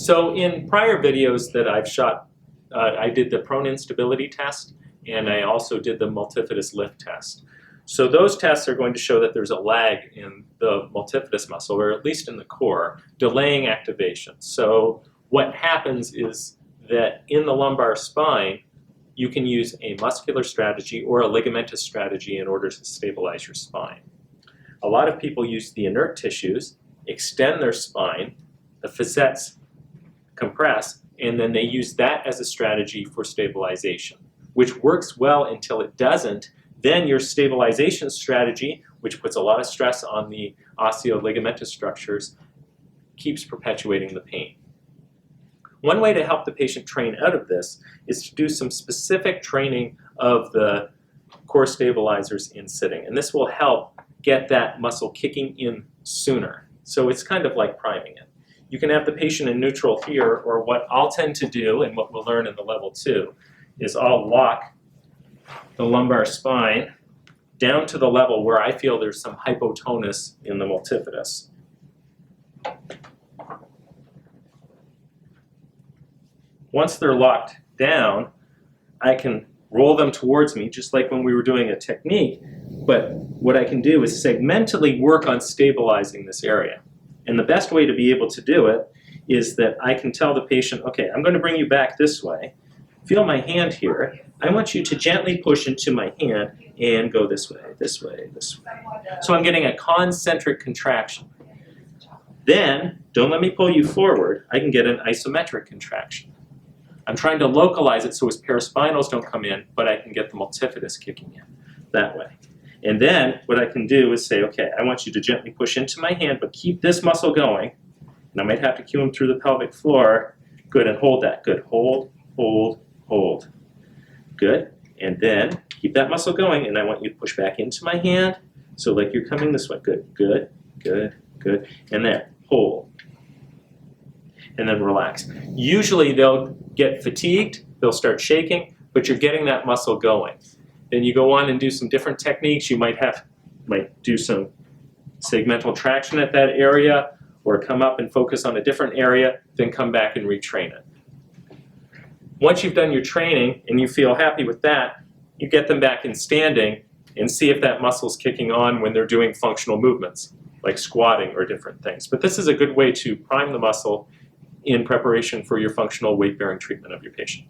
So in prior videos that I've shot, I did the prone instability test, and I also did the multifidus lift test. So those tests are going to show that there's a lag in the multifidus muscle, or at least in the core, delaying activation. So what happens is that in the lumbar spine, you can use a muscular strategy or a ligamentous strategy in order to stabilize your spine. A lot of people use the inert tissues, extend their spine, the facets compress, and then they use that as a strategy for stabilization, which works well until it doesn't. Then your stabilization strategy, which puts a lot of stress on the osteoligamentous structures, keeps perpetuating the pain. One way to help the patient train out of this is to do some specific training of the core stabilizers in sitting, and this will help get that muscle kicking in sooner. So it's kind of like priming it. You can have the patient in neutral here, or what I'll tend to do, and what we'll learn in the level 2, is I'll lock the lumbar spine down to the level where I feel there's some hypotonus in the multifidus. Once they're locked down, I can roll them towards me, just like when we were doing a technique, but what I can do is segmentally work on stabilizing this area. And the best way to be able to do it is that I can tell the patient, okay, I'm going to bring you back this way. Feel my hand here. I want you to gently push into my hand and go this way, this way, this way. So I'm getting a concentric contraction. Then, don't let me pull you forward, I can get an isometric contraction. I'm trying to localize it so his paraspinals don't come in, but I can get the multifidus kicking in that way. And then what I can do is say, okay, I want you to gently push into my hand, but keep this muscle going. And I might have to cue him through the pelvic floor. Good, and hold that. Good, hold, hold, hold. Good, and then keep that muscle going, and I want you to push back into my hand. So like you're coming this way. Good, good, good, good. And then hold. And then relax. Usually they'll get fatigued, they'll start shaking, but you're getting that muscle going. Then you go on and do some different techniques. You might do some segmental traction at that area, or come up and focus on a different area, then come back and retrain it. Once you've done your training and you feel happy with that, you get them back in standing and see if that muscle's kicking on when they're doing functional movements, like squatting or different things. But this is a good way to prime the muscle in preparation for your functional weight-bearing treatment of your patient.